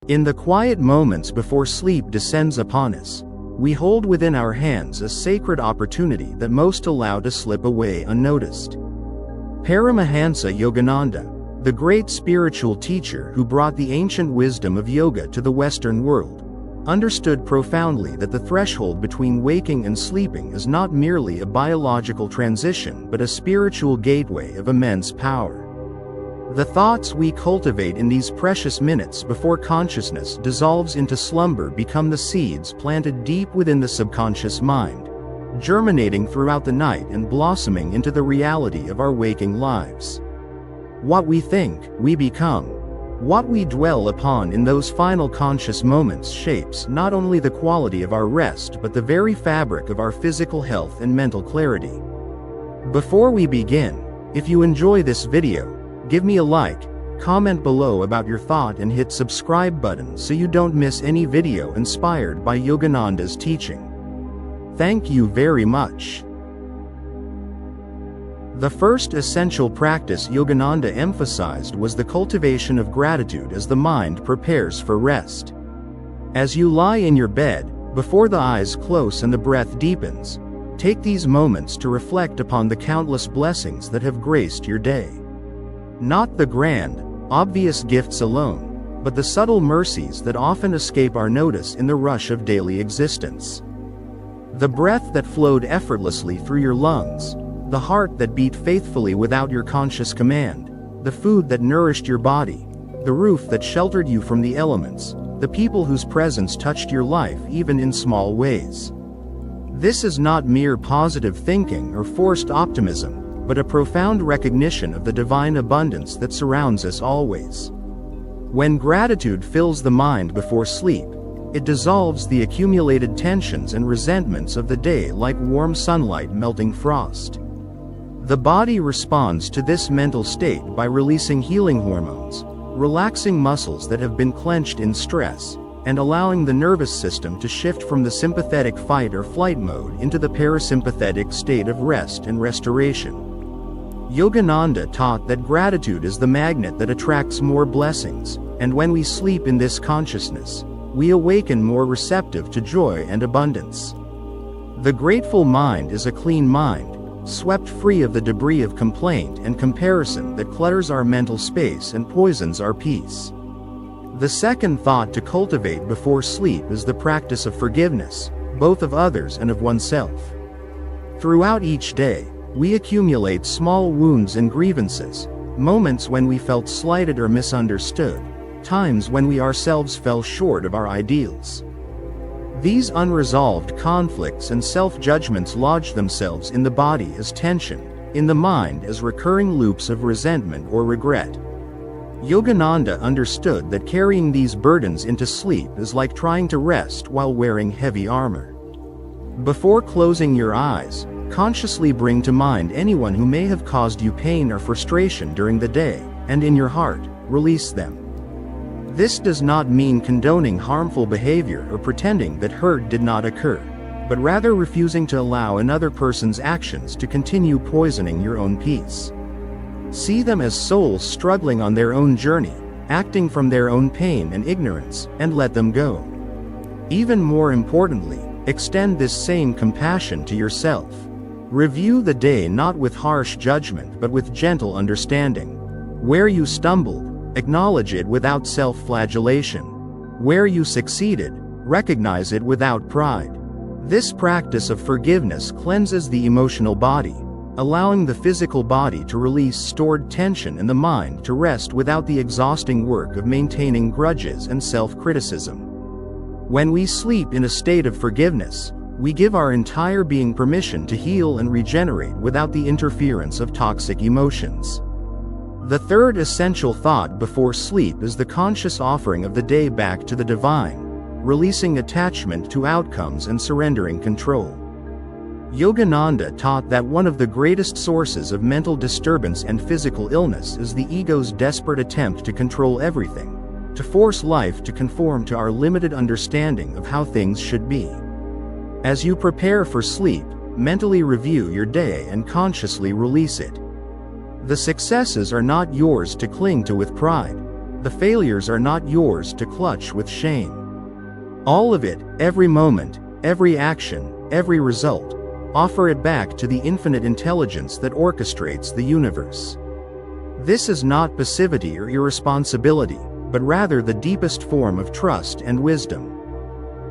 In the quiet moments before sleep descends upon us, we hold within our hands a sacred opportunity that most allow to slip away unnoticed. Paramahansa Yogananda, the great spiritual teacher who brought the ancient wisdom of yoga to the Western world, understood profoundly that the threshold between waking and sleeping is not merely a biological transition but a spiritual gateway of immense power. The thoughts we cultivate in these precious minutes before consciousness dissolves into slumber become the seeds planted deep within the subconscious mind, germinating throughout the night and blossoming into the reality of our waking lives. What we think, we become. What we dwell upon in those final conscious moments shapes not only the quality of our rest but the very fabric of our physical health and mental clarity. Before we begin, if you enjoy this video, give me a like, comment below about your thought and hit subscribe button so you don't miss any video inspired by Yogananda's teaching. Thank you very much. The first essential practice Yogananda emphasized was the cultivation of gratitude as the mind prepares for rest. As you lie in your bed, before the eyes close and the breath deepens, take these moments to reflect upon the countless blessings that have graced your day. Not the grand, obvious gifts alone, but the subtle mercies that often escape our notice in the rush of daily existence. The breath that flowed effortlessly through your lungs, the heart that beat faithfully without your conscious command, the food that nourished your body, the roof that sheltered you from the elements, the people whose presence touched your life even in small ways. This is not mere positive thinking or forced optimism, but a profound recognition of the divine abundance that surrounds us always. When gratitude fills the mind before sleep, it dissolves the accumulated tensions and resentments of the day like warm sunlight melting frost. The body responds to this mental state by releasing healing hormones, relaxing muscles that have been clenched in stress, and allowing the nervous system to shift from the sympathetic fight or flight mode into the parasympathetic state of rest and restoration. Yogananda taught that gratitude is the magnet that attracts more blessings, and when we sleep in this consciousness, we awaken more receptive to joy and abundance. The grateful mind is a clean mind, swept free of the debris of complaint and comparison that clutters our mental space and poisons our peace. The second thought to cultivate before sleep is the practice of forgiveness, both of others and of oneself. Throughout each day, we accumulate small wounds and grievances, moments when we felt slighted or misunderstood, times when we ourselves fell short of our ideals. These unresolved conflicts and self-judgments lodge themselves in the body as tension, in the mind as recurring loops of resentment or regret. Yogananda understood that carrying these burdens into sleep is like trying to rest while wearing heavy armor. Before closing your eyes, consciously bring to mind anyone who may have caused you pain or frustration during the day, and in your heart, release them. This does not mean condoning harmful behavior or pretending that hurt did not occur, but rather refusing to allow another person's actions to continue poisoning your own peace. See them as souls struggling on their own journey, acting from their own pain and ignorance, and let them go. Even more importantly, extend this same compassion to yourself. Review the day not with harsh judgment but with gentle understanding. Where you stumbled, acknowledge it without self-flagellation. Where you succeeded, recognize it without pride. This practice of forgiveness cleanses the emotional body, allowing the physical body to release stored tension and the mind to rest without the exhausting work of maintaining grudges and self-criticism. When we sleep in a state of forgiveness, we give our entire being permission to heal and regenerate without the interference of toxic emotions. The third essential thought before sleep is the conscious offering of the day back to the divine, releasing attachment to outcomes and surrendering control. Yogananda taught that one of the greatest sources of mental disturbance and physical illness is the ego's desperate attempt to control everything, to force life to conform to our limited understanding of how things should be. As you prepare for sleep, mentally review your day and consciously release it. The successes are not yours to cling to with pride. The failures are not yours to clutch with shame. All of it, every moment, every action, every result, offer it back to the infinite intelligence that orchestrates the universe. This is not passivity or irresponsibility, but rather the deepest form of trust and wisdom.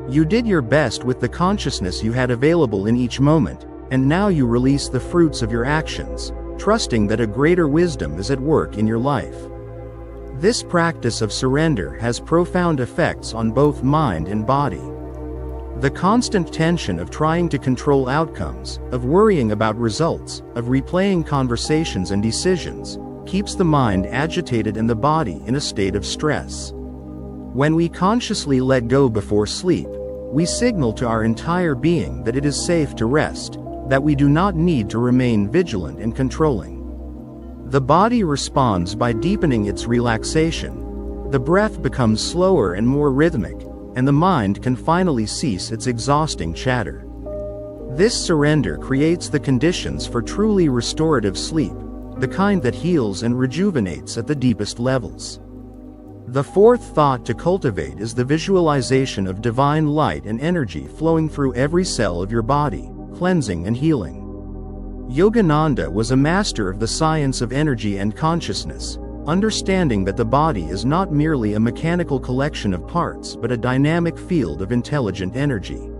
You did your best with the consciousness you had available in each moment, and now you release the fruits of your actions, trusting that a greater wisdom is at work in your life. This practice of surrender has profound effects on both mind and body. The constant tension of trying to control outcomes, of worrying about results, of replaying conversations and decisions, keeps the mind agitated and the body in a state of stress. When we consciously let go before sleep, we signal to our entire being that it is safe to rest, that we do not need to remain vigilant and controlling. The body responds by deepening its relaxation. The breath becomes slower and more rhythmic, and the mind can finally cease its exhausting chatter. This surrender creates the conditions for truly restorative sleep, the kind that heals and rejuvenates at the deepest levels. The fourth thought to cultivate is the visualization of divine light and energy flowing through every cell of your body, cleansing and healing. Yogananda was a master of the science of energy and consciousness, understanding that the body is not merely a mechanical collection of parts but a dynamic field of intelligent energy.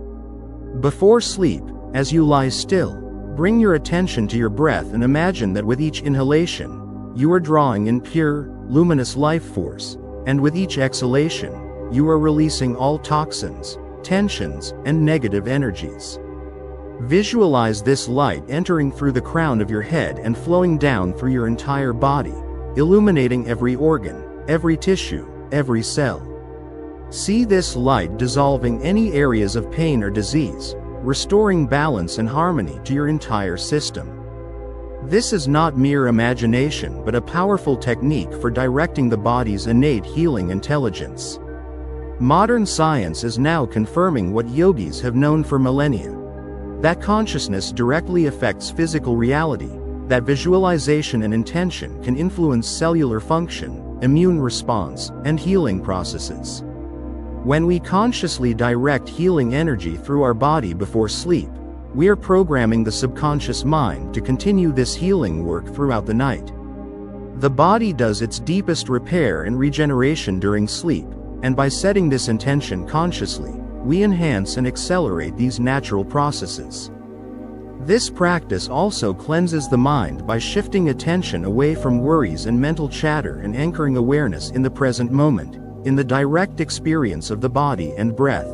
Before sleep, as you lie still, bring your attention to your breath and imagine that with each inhalation, you are drawing in pure, luminous life force, and with each exhalation, you are releasing all toxins, tensions, and negative energies. Visualize this light entering through the crown of your head and flowing down through your entire body, illuminating every organ, every tissue, every cell. See this light dissolving any areas of pain or disease, restoring balance and harmony to your entire system. This is not mere imagination but a powerful technique for directing the body's innate healing intelligence. Modern science is now confirming what yogis have known for millennia: that consciousness directly affects physical reality, that visualization and intention can influence cellular function, immune response, and healing processes. When we consciously direct healing energy through our body before sleep, we are programming the subconscious mind to continue this healing work throughout the night. The body does its deepest repair and regeneration during sleep, and by setting this intention consciously, we enhance and accelerate these natural processes. This practice also cleanses the mind by shifting attention away from worries and mental chatter and anchoring awareness in the present moment, in the direct experience of the body and breath.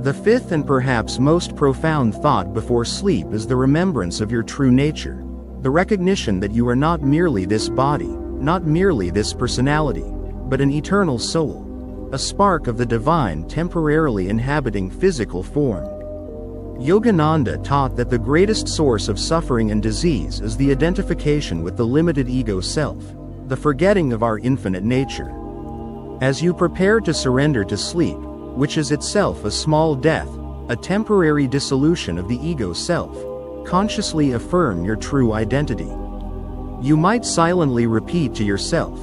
The fifth and perhaps most profound thought before sleep is the remembrance of your true nature, the recognition that you are not merely this body, not merely this personality, but an eternal soul, a spark of the divine temporarily inhabiting physical form. Yogananda taught that the greatest source of suffering and disease is the identification with the limited ego self, the forgetting of our infinite nature. As you prepare to surrender to sleep, which is itself a small death, a temporary dissolution of the ego self, consciously affirm your true identity. You might silently repeat to yourself,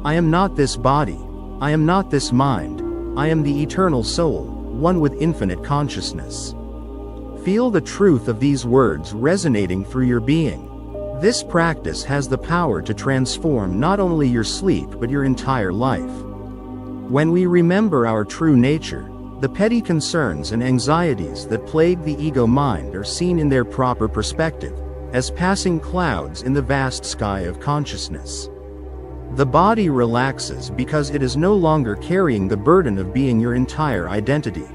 "I am not this body, I am not this mind, I am the eternal soul, one with infinite consciousness." Feel the truth of these words resonating through your being. This practice has the power to transform not only your sleep but your entire life. When we remember our true nature, the petty concerns and anxieties that plague the ego mind are seen in their proper perspective, as passing clouds in the vast sky of consciousness. The body relaxes because it is no longer carrying the burden of being your entire identity.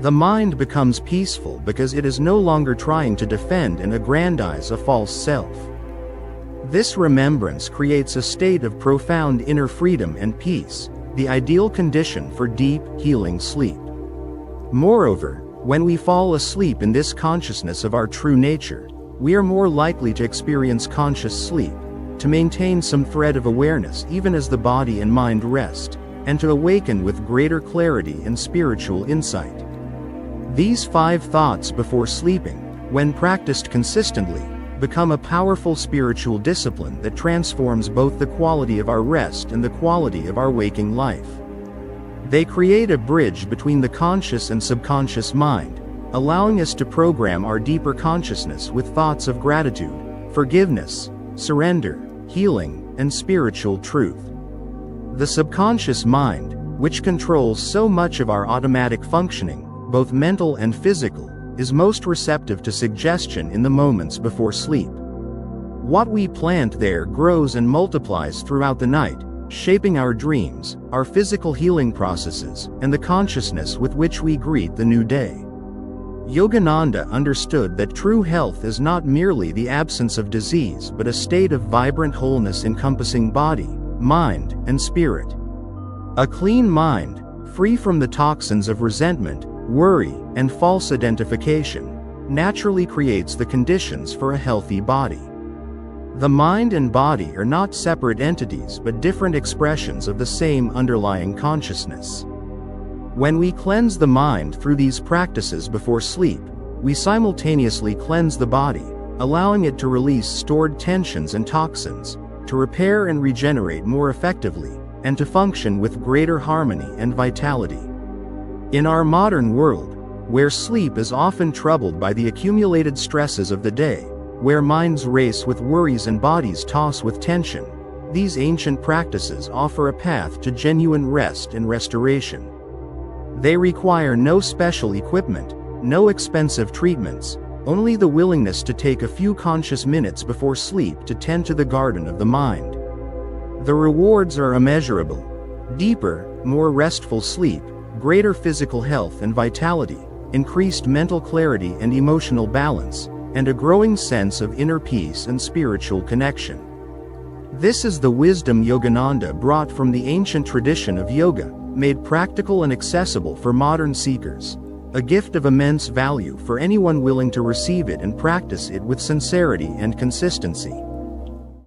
The mind becomes peaceful because it is no longer trying to defend and aggrandize a false self. This remembrance creates a state of profound inner freedom and peace, the ideal condition for deep, healing sleep. Moreover, when we fall asleep in this consciousness of our true nature, we are more likely to experience conscious sleep, to maintain some thread of awareness even as the body and mind rest, and to awaken with greater clarity and spiritual insight. These 5 thoughts before sleeping, when practiced consistently, become a powerful spiritual discipline that transforms both the quality of our rest and the quality of our waking life. They create a bridge between the conscious and subconscious mind, allowing us to program our deeper consciousness with thoughts of gratitude, forgiveness, surrender, healing, and spiritual truth. The subconscious mind, which controls so much of our automatic functioning, both mental and physical, is most receptive to suggestion in the moments before sleep. What we plant there grows and multiplies throughout the night, shaping our dreams, our physical healing processes, and the consciousness with which we greet the new day. Yogananda understood that true health is not merely the absence of disease but a state of vibrant wholeness encompassing body, mind, and spirit. A clean mind, free from the toxins of resentment, worry, and false identification, naturally creates the conditions for a healthy body. The mind and body are not separate entities but different expressions of the same underlying consciousness. When we cleanse the mind through these practices before sleep, we simultaneously cleanse the body, allowing it to release stored tensions and toxins, to repair and regenerate more effectively, and to function with greater harmony and vitality. In our modern world, where sleep is often troubled by the accumulated stresses of the day, where minds race with worries and bodies toss with tension, these ancient practices offer a path to genuine rest and restoration. They require no special equipment, no expensive treatments, only the willingness to take a few conscious minutes before sleep to tend to the garden of the mind. The rewards are immeasurable: deeper, more restful sleep, greater physical health and vitality, increased mental clarity and emotional balance, and a growing sense of inner peace and spiritual connection. This is the wisdom Yogananda brought from the ancient tradition of yoga, made practical and accessible for modern seekers, a gift of immense value for anyone willing to receive it and practice it with sincerity and consistency.